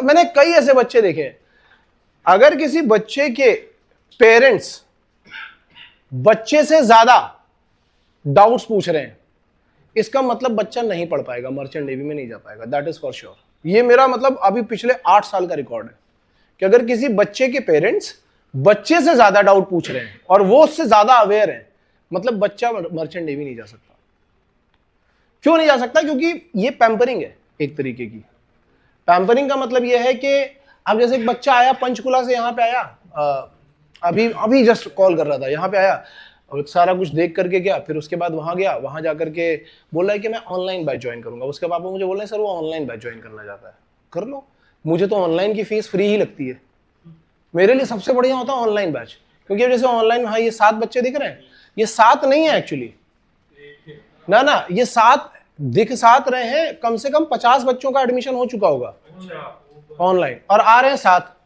मैंने कई ऐसे बच्चे देखे हैं, अगर किसी बच्चे के पेरेंट्स बच्चे से ज्यादा डाउट्स पूछ रहे हैं, इसका मतलब बच्चा नहीं पढ़ पाएगा, मर्चेंट नेवी में नहीं जा पाएगा, दैट इज फॉर श्योर। ये मेरा मतलब अभी पिछले 8 साल का रिकॉर्ड है कि अगर किसी बच्चे के पेरेंट्स बच्चे से ज्यादा डाउट पूछ रहे हैं और वो उससे ज्यादा अवेयर है, मतलब बच्चा मर्चेंट नेवी नहीं जा सकता। क्यों नहीं जा सकता? क्योंकि ये पैम्परिंग है एक तरीके की। पैम्परिंग का मतलब ये है कि अब जैसे एक बच्चा आया पंचकुला से, यहाँ पे आया, अभी अभी जस्ट कॉल कर रहा था, यहाँ पे आया और सारा कुछ देख करके गया, फिर उसके बाद वहां गया, वहां जाकर के बोल रहा है कि मैं ऑनलाइन बैच ज्वाइन करूंगा। उसके पापा मुझे बोल रहे हैं सर वो ऑनलाइन बैच ज्वाइन करना चाहता है। कर लो, मुझे तो ऑनलाइन की फीस फ्री ही लगती है। मेरे लिए सबसे बढ़िया होता है ऑनलाइन बैच, क्योंकि जैसे ऑनलाइन, हाँ ये 7 बच्चे दिख रहे हैं, ये 7 नहीं है एक्चुअली, ना ये 7 दिख 7 रहे हैं, कम से कम 50 बच्चों का एडमिशन हो चुका होगा ऑनलाइन और आ रहे हैं 7।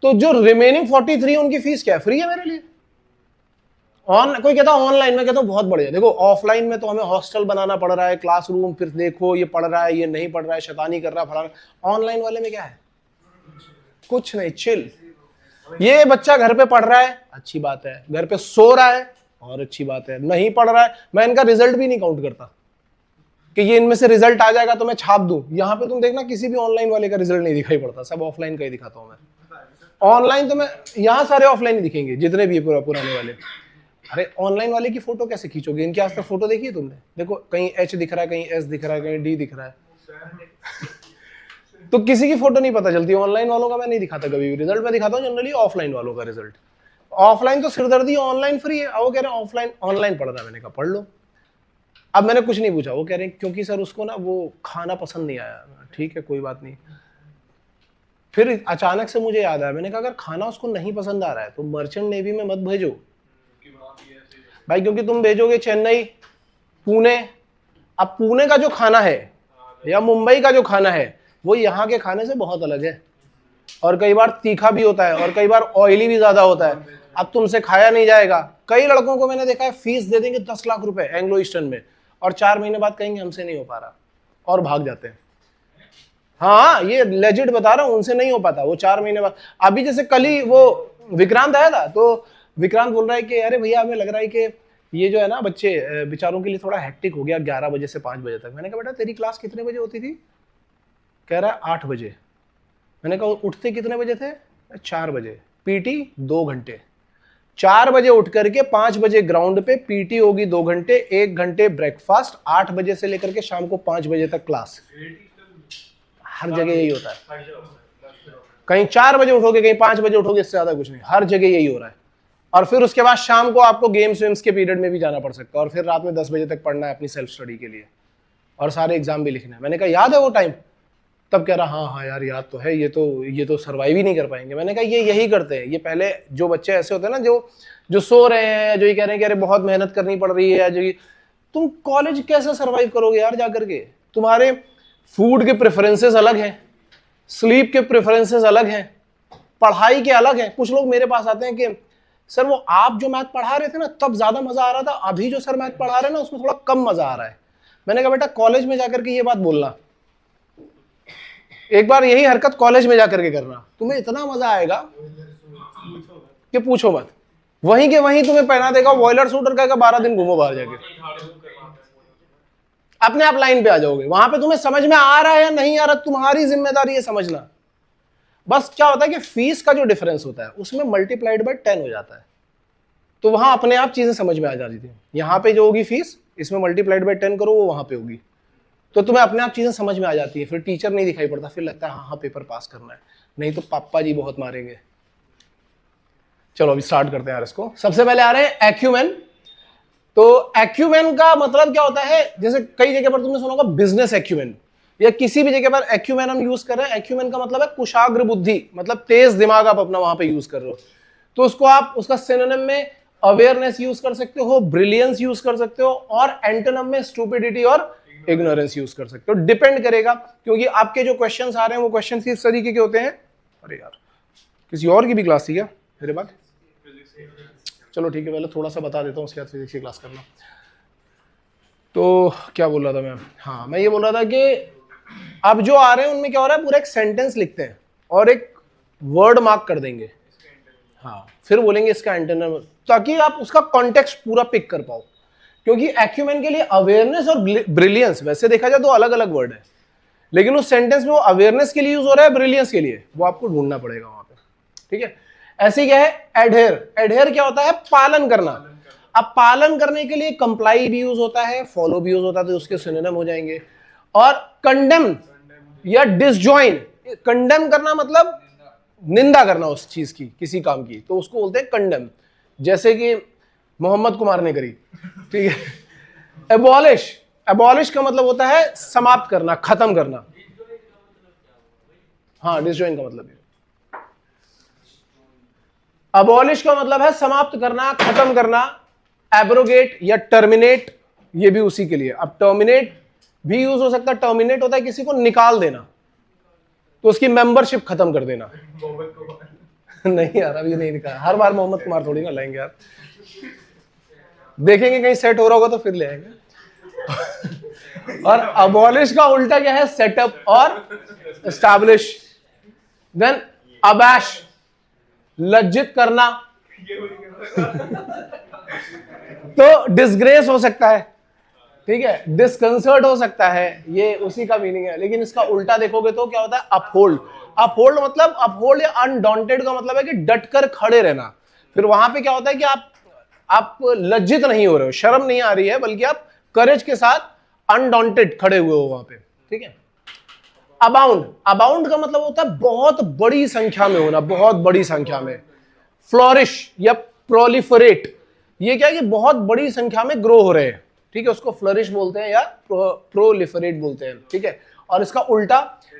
तो जो रिमेनिंग 43 उनकी फीस क्या है? फ्री है मेरे लिए। कोई कहता है ऑनलाइन, में कहता हूं बहुत बढ़िया। देखो ऑफलाइन में तो हमें हॉस्टल बनाना पड़ रहा है, क्लासरूम, फिर देखो ये पढ़ रहा है, ये नहीं पढ़ रहा है, शैतानी कर रहा है, फलाना। ऑनलाइन वाले में क्या है? कुछ नहीं, चिल। ये बच्चा घर पे पढ़ रहा है, अच्छी बात है, घर पे सो रहा है और अच्छी बात है, नहीं पढ़ रहा है, मैं इनका रिजल्ट भी नहीं काउंट करता कि ये इनमें से रिजल्ट आ जाएगा तो मैं छाप दूं। यहां पे तुम देखना किसी भी ऑनलाइन वाले का रिजल्ट नहीं दिखाई पड़ता, सब ऑफलाइन का ही दिखाता हूं मैं। ऑनलाइन तो मैं यहां सारे ऑफलाइन ही दिखेंगे जितने भी पुराने वाले। अरे ऑनलाइन वाले की फोटो कैसे खींचोगे? इनकी आज तक फोटो देखी है तुमने? देखो कहीं एच दिख रहा है, कहीं एस दिख रहा है, कहीं डी दिख रहा है तो किसी की फोटो नहीं पता चलती। ऑनलाइन वालों का मैं नहीं दिखाता कभी भी रिजल्ट, मैं दिखाता हूँ जनरली ऑफलाइन वालों का रिजल्ट। ऑफलाइन तो सिरदर्दी, ऑनलाइन फ्री है। वो कह रहे हैं ऑफलाइन ऑनलाइन पढ़ रहा है, मैंने कहा पढ़ लो। अब मैंने कुछ नहीं पूछा, वो कह रहे हैं क्योंकि सर उसको ना वो खाना पसंद नहीं आया। ठीक है कोई बात नहीं। फिर अचानक से मुझे याद आया, मैंने कहा अगर खाना उसको नहीं पसंद आ रहा है तो मर्चेंट नेवी में मत भेजो भाई, क्योंकि तुम भेजोगे चेन्नई, पुणे। अब पुणे का जो खाना है या मुंबई का जो खाना है वो यहाँ के खाने से बहुत अलग है, और कई बार तीखा भी होता है और कई बार ऑयली भी ज्यादा होता है। अब तुमसे खाया नहीं जाएगा। कई लड़कों को मैंने देखा है फीस दे देंगे 10 लाख रुपए एंग्लो ईस्टर्न में, और 4 महीने बाद कहेंगे हमसे नहीं हो पा रहा और भाग जाते हैं। हाँ ये लेजिट बता रहा हूं, उनसे नहीं हो पाता। वो 4 महीने बाद, अभी जैसे कल ही वो विक्रांत आया था, तो विक्रांत बोल रहा है कि अरे भैया हमें लग रहा है कि ये जो है ना बच्चे बेचारों के लिए थोड़ा हेक्टिक हो गया 11 बजे से 5 बजे तक। मैंने कहा बेटा तेरी क्लास कितने बजे होती थी? कह रहा है 8 बजे। मैंने कहा उठते कितने बजे थे? 4 बजे। पीटी 2 घंटे, 4 बजे उठ करके 5 बजे ग्राउंड पे पीटी होगी 2 घंटे, 1 घंटे ब्रेकफास्ट, 8 बजे से लेकर के शाम को 5 बजे तक क्लास। हर जगह यही होता है। कहीं 4 बजे उठोगे, कहीं 5 बजे उठोगे, इससे ज्यादा कुछ नहीं, हर जगह यही हो रहा है। और फिर उसके बाद शाम को आपको गेम्स वेम्स के पीरियड में भी जाना पड़ सकता है, और फिर रात में 10 बजे तक पढ़ना है अपनी सेल्फ स्टडी के लिए, और सारे एग्जाम भी लिखना है। मैंने कहा याद है वो टाइम? तब कह रहा हाँ हाँ यार याद तो है, ये तो सर्वाइव ही नहीं कर पाएंगे। मैंने कहा ये यही करते हैं। ये पहले जो बच्चे ऐसे होते हैं ना जो सो रहे हैं, जो ये कह रहे हैं कि अरे बहुत मेहनत करनी पड़ रही है, जो तुम कॉलेज कैसे सर्वाइव करोगे यार जाकर के? तुम्हारे फूड के प्रेफरेंसेस अलग हैं, स्लीप के प्रेफरेंसेस अलग हैं, पढ़ाई के अलग हैं। कुछ लोग मेरे पास आते हैं कि सर वो आप जो मैथ पढ़ा रहे थे ना तब ज्यादा मजा आ रहा था, अभी जो सर मैथ पढ़ा रहे हैं ना उसमें थोड़ा कम मजा आ रहा है। मैंने कहा बेटा कॉलेज में जाकर के ये बात बोलना, एक बार यही हरकत कॉलेज में जाकर के करना, तुम्हें इतना मजा आएगा कि पूछो मत। वहीं के वहीं तुम्हें पहना देगा बॉयलर सूट और कहेगा 12 दिन घूमो बाहर जाके, अपने आप लाइन पे आ जाओगे। वहां पे तुम्हें समझ में आ रहा है या नहीं आ रहा तुम्हारी जिम्मेदारी है समझना। बस क्या होता है कि फीस का जो डिफरेंस होता है उसमें मल्टीप्लाइड बाय 10 हो जाता है, तो वहां अपने आप चीजें समझ में आ जाती थी। यहाँ पे जो होगी फीस, इसमें मल्टीप्लाइड बाय 10 करो, वो वहां पे होगी, तो तुम्हें अपने आप चीजें समझ में आ जाती है। फिर टीचर नहीं दिखाई पड़ता, फिर लगता है हाँ हाँ पेपर पास करना है, नहीं तो पापा जी बहुत मारेंगे। चलो अभी स्टार्ट करते हैं यार इसको। सबसे पहले आ रहे हैं एक्यूमेन। तो एक्यूमेन का मतलब क्या होता है? जैसे कई जगह पर तुमने सुना होगा बिजनेस एक्यूमेन, या किसी भी जगह पर एक्यूमेन हम यूज कर रहे हैं। एक्यूमेन का मतलब है कुशाग्र बुद्धि, मतलब तेज दिमाग आप अपना वहां पे यूज कर रहे हो। तो उसको आप उसका सिनोनिम में अवेयरनेस यूज कर सकते हो, ब्रिलियंस यूज कर सकते हो, और एंटोनिम में स्टूपिडिटी और इग्नोरेंस यूज कर सकते हो। डिपेंड करेगा, क्योंकि आपके जो क्वेश्चंस आ रहे हैं वो क्वेश्चन इस तरीके के होते हैं। अरे यार किसी और की भी क्लास थी क्या मेरे बाद? चलो ठीक है, पहले थोड़ा सा बता देता हूँ, उसके बाद फिजिक्स की क्लास करना। तो क्या बोल रहा था मैं, हाँ मैं ये बोल रहा था कि अब जो आ रहे हैं उनमें क्या हो रहा है, पूरा एक सेंटेंस लिखते हैं और एक वर्ड मार्क कर देंगे, हाँ फिर बोलेंगे इसका एंटोनिम, ताकि आप उसका कॉन्टेक्स्ट पूरा पिक कर पाओ। क्योंकि एक्यूमेन के लिए अवेयरनेस और ब्रिलियंस वैसे देखा जाए तो अलग अलग वर्ड है, लेकिन उस सेंटेंस में वो अवेयरनेस के लिए यूज हो रहा है, ब्रिलियंस के लिए, वो आपको ढूंढना पड़ेगा वहां पे, ठीक है। ऐसे क्या है एडहेर, एडहेर क्या होता है, पालन करना। अब पालन करने के लिए कंप्लाई भी यूज होता है, फॉलो भी यूज होता है, तो उसके सिनोनिम हो जाएंगे। और कंडेम या डिसजॉइन, कंडेम करना मतलब निंदा करना उस चीज की, किसी काम की, तो उसको बोलते हैं कंडेम, जैसे कि मोहम्मद कुमार ने करी, ठीक है। एबॉलिश, एबॉलिश का मतलब होता है समाप्त करना, खत्म करना। हाँ डिसजॉइन का मतलब है, अबॉलिश का मतलब है समाप्त करना, खत्म करना। एब्रोगेट या टर्मिनेट, ये भी उसी के लिए। अब टर्मिनेट भी यूज हो सकता है, टर्मिनेट होता है किसी को निकाल देना, तो उसकी मेंबरशिप खत्म कर देना। नहीं यार अभी नहीं निकाला, हर बार मोहम्मद कुमार थोड़ी ना लाएंगे यार, देखेंगे कहीं सेट हो रहा होगा तो फिर ले आएंगे। और अबॉलिश का उल्टा क्या है, सेटअप और एस्टैब्लिश। देन अबैश, लज्जित करना, तो डिसग्रेस हो सकता है, ठीक है, डिस्कंसर्ट हो सकता है, ये उसी का मीनिंग है। लेकिन इसका उल्टा देखोगे तो क्या होता है, अपहोल्ड। अपहोल्ड मतलब, अपहोल्ड या अनडॉन्टेड का मतलब है कि डटकर खड़े रहना। फिर वहां पे क्या होता है कि आप लज्जित नहीं हो रहे हो, शर्म नहीं आ रही है, बल्कि आप करेज के साथ अनडॉन्टेड खड़े हुए हो वहां पे, ठीक है। अबाउंड, अबाउंड का मतलब होता है बहुत बड़ी संख्या में होना, बहुत बड़ी संख्या में। फ्लोरिश या प्रोलिफरेट, ये क्या है कि बहुत बड़ी संख्या में ग्रो हो रहे हैं, ठीक है, उसको फ्लरिश बोलते हैं या प्रोलिफरेट बोलते हैं, ठीक है। और इसका उल्टा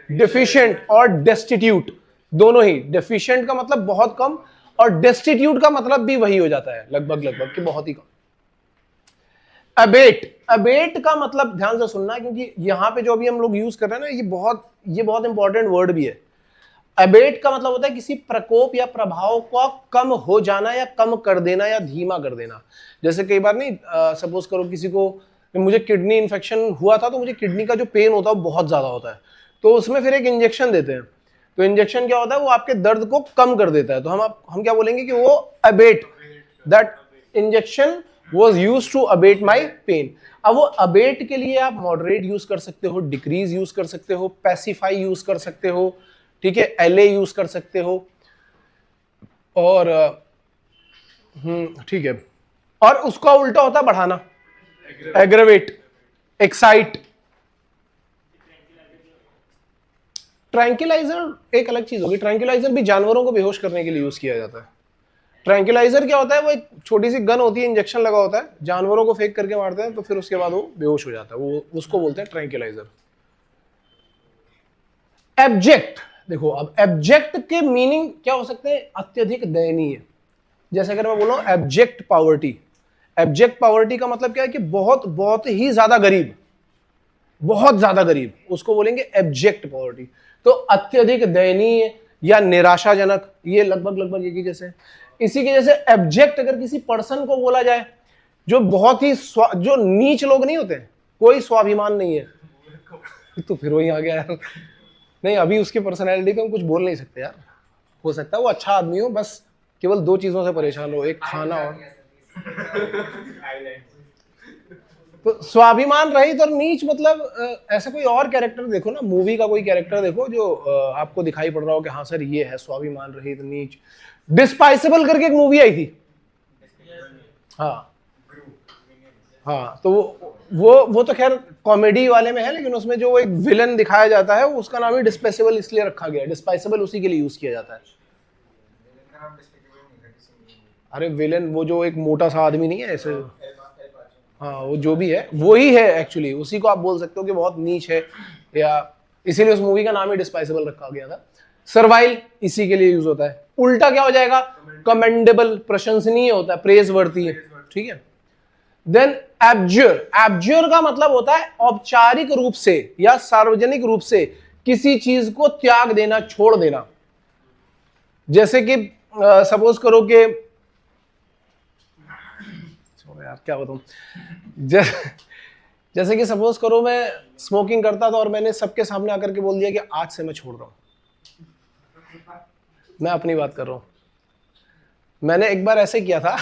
डिफिशिएंट और डेस्टिट्यूट, दोनों ही। डेफिशिएंट का मतलब बहुत कम, और डेस्टिट्यूट का मतलब भी वही हो जाता है लगभग लगभग कि बहुत ही कम। अबेट, अबेट का मतलब ध्यान से सुनना, क्योंकि यहां पे जो अभी हम लोग यूज कर रहे हैं ना, ये बहुत इंपॉर्टेंट वर्ड भी है। अबेट का मतलब होता है किसी प्रकोप या प्रभाव का कम हो जाना या कम कर देना या धीमा कर देना। जैसे कई बार नहीं, सपोज करो किसी को, मुझे किडनी इन्फेक्शन हुआ था, तो मुझे किडनी का जो पेन होता है वो बहुत ज्यादा होता है, तो उसमें फिर एक इंजेक्शन देते हैं। तो इंजेक्शन क्या होता है, वो आपके दर्द को कम कर देता है, तो हम क्या बोलेंगे कि वो abate, that injection was used to abate my pain. अब वो अबेट के लिए आप मॉडरेट यूज कर सकते हो, डिक्रीज यूज कर सकते हो, पैसिफाई यूज कर सकते हो, ठीक है, एलए यूज कर सकते हो, और ठीक है। और उसका उल्टा होता है बढ़ाना, एग्रेवेट, एक्साइट। ट्रैंक्विलाइजर एक अलग चीज होगी, ट्रैंक्विलाइजर भी जानवरों को बेहोश करने के लिए यूज किया जाता है। ट्रैंक्विलाइजर क्या होता है, वो एक छोटी सी गन होती है, इंजेक्शन लगा होता है, जानवरों को फेंक करके मारते हैं, तो फिर उसके बाद वो बेहोश हो जाता है, वो उसको बोलते हैं ट्रैंक्विलाइजर। एब्जेक्ट, देखो अब एब्जेक्ट के मीनिंग क्या हो सकते हैं, अत्यधिक दयनीय। जैसे अगर मैं बोलूं एब्जेक्ट पॉवर्टी, एब्जेक्ट पॉवर्टी का मतलब क्या है कि बहुत बहुत ही ज्यादा गरीब, बहुत ज्यादा गरीब, उसको बोलेंगे एब्जेक्ट पॉवर्टी। तो अत्यधिक दयनीय या निराशाजनक, ये लगभग लगभग एक ही जैसे। इसी के जैसे एब्जेक्ट अगर किसी पर्सन को बोला जाए जो बहुत ही जो नीच लोग नहीं होते, कोई स्वाभिमान नहीं है, तो फिर वही आ गया यार। नहीं अभी उसकी पर्सनैलिटी पे हम कुछ बोल नहीं सकते यार, हो सकता है वो अच्छा आदमी हो, बस केवल दो चीजों से परेशान हो, एक खाना और तो स्वाभिमान रहित और नीच मतलब ऐसा कोई और कैरेक्टर देखो ना, मूवी का कोई कैरेक्टर देखो जो आपको दिखाई पड़ रहा हो कि हाँ सर ये है स्वाभिमान रहित नीच। डिस्पाइसेबल करके एक मूवी आई थी, हाँ हाँ, तो वो तो खैर कॉमेडी वाले में है, लेकिन उसमें जो एक विलन दिखाया जाता है उसका नाम ही डिस्पेसेबल इसलिए रखा गया है, डिस्पाइसेबल उसी के लिए यूज किया जाता है। अरे विलन वो जो एक मोटा सा आदमी नहीं है ऐसे, हाँ वो जो भी है वो ही है एक्चुअली, उसी को आप बोल सकते हो कि बहुत नीच है, या इसीलिए उस मूवी का नाम ही डिस्पाइसेबल रखा गया था। सर्वाइल इसी के लिए यूज होता है। उल्टा क्या हो जाएगा, कमेंडेबल, प्रशंसनीय होता है, प्रेज वर्ती है, ठीक है। देन एब्ज्योर, एब्ज्योर का मतलब होता है औपचारिक रूप से या सार्वजनिक रूप से किसी चीज को त्याग देना, छोड़ देना। जैसे कि सपोज करो कि यार क्या बताऊं, जैसे कि सपोज करो मैं स्मोकिंग करता था और मैंने सबके सामने आकर के बोल दिया कि आज से मैं छोड़ रहा हूं। मैं अपनी बात कर रहा हूं। मैंने एक बार ऐसे किया था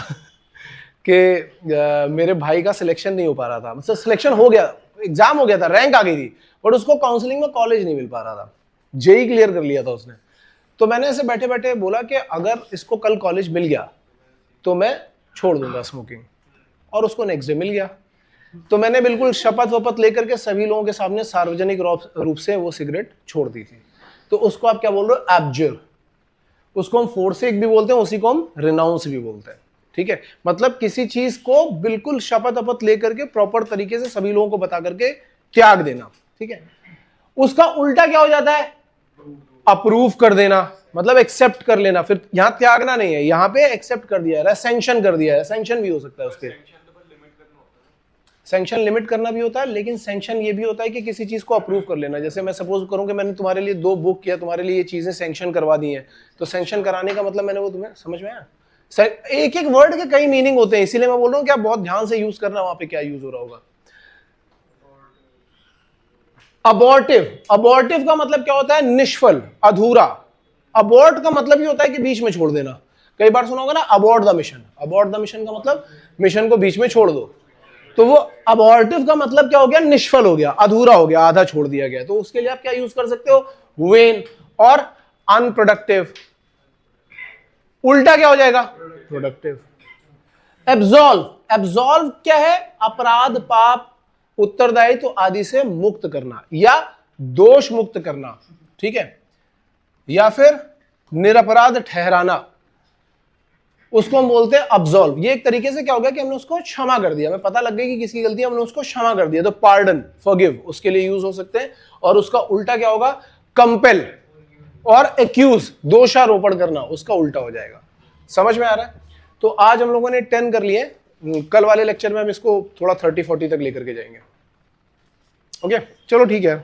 कि मेरे भाई का सिलेक्शन नहीं हो पा रहा था, मतलब सिलेक्शन हो गया, एग्जाम हो गया था, रैंक आ गई थी, बट उसको काउंसलिंग में कॉलेज नहीं मिल पा रहा था। जेई क्लियर कर लिया था उसने। तो मैंने ऐसे बैठे बैठे बोला कि अगर इसको कल कॉलेज मिल गया तो मैं छोड़ दूंगा स्मोकिंग, और उसको नेक्स्ट डे मिल गया। तो मैंने बिल्कुल शपथ वपथ लेकर के सभी लोगों के सामने सार्वजनिक रूप से वो सिगरेट छोड़ दी थी। तो उसको आप क्या बोल रहे हो? एब्जर। उसको हम फोर्सेक भी बोलते हैं, उसी को हम रिनाउंस भी बोलते हैं। ठीक है, मतलब किसी चीज को बिल्कुल शपथ वपथ लेकर के प्रॉपर तरीके से सभी लोगों को बता करके त्याग देना। ठीक है, उसका उल्टा क्या हो जाता है? अप्रूव कर देना, मतलब एक्सेप्ट कर लेना। फिर यहां त्यागना नहीं है, यहां पे एक्सेप्ट कर दिया है, सैंक्शन कर दिया है। सैंक्शन भी हो सकता है उसके, सैंक्शन लिमिट करना भी होता है, लेकिन सैंक्शन ये भी होता है कि किसी चीज को अप्रूव कर लेना। जैसे मैं सपोज करूं कि मैंने तुम्हारे लिए 2 बुक किया, तुम्हारे लिए ये चीजें सैंक्शन करवा दी हैं, तो सैंक्शन कराने का मतलब मैंने वो तुम्हें समझ में आया? एक एक वर्ड के कई मीनिंग होते हैं, इसीलिए मैं बोल रहा हूं कि आप बहुत ध्यान से यूज करना वहां पे क्या यूज हो रहा होगा। अबॉर्टिव, अबॉर्टिव का मतलब क्या होता है? निष्फल, अधूरा। अबॉर्ट का मतलब ये होता है कि बीच में छोड़ देना। कई बार सुना होगा ना, abort the mission. Abort the mission का मतलब मिशन को बीच में छोड़ दो। तो वो अबॉर्टिव का मतलब क्या हो गया? निष्फल हो गया, अधूरा हो गया, आधा छोड़ दिया गया। तो उसके लिए आप क्या यूज कर सकते हो? वेन। और अनप्रोडक्टिव, उल्टा क्या हो जाएगा? प्रोडक्टिव। एब्सॉल्व, एब्सॉल्व क्या है? अपराध, पाप, उत्तरदायित्व आदि से मुक्त करना या दोष मुक्त करना। ठीक है, या फिर निरपराध ठहराना, उसको हम बोलते हैं अब्सॉल्व। ये एक तरीके से क्या हो गया कि हमने उसको क्षमा कर दिया, हमें पता लग गई कि किसकी गलती है, हमने उसको क्षमा कर दिया। तो पार्डन, फॉरगिव, उसके लिए यूज हो सकते हैं। और उसका उल्टा क्या होगा? कंपेल और एक्यूज, दोषारोपण करना, उसका उल्टा हो जाएगा। समझ में आ रहा है? तो आज हम लोगों ने 10 कर लिए, कल वाले लेक्चर में हम इसको थोड़ा 30-40 तक लेकर के जाएंगे। ओके, चलो ठीक है।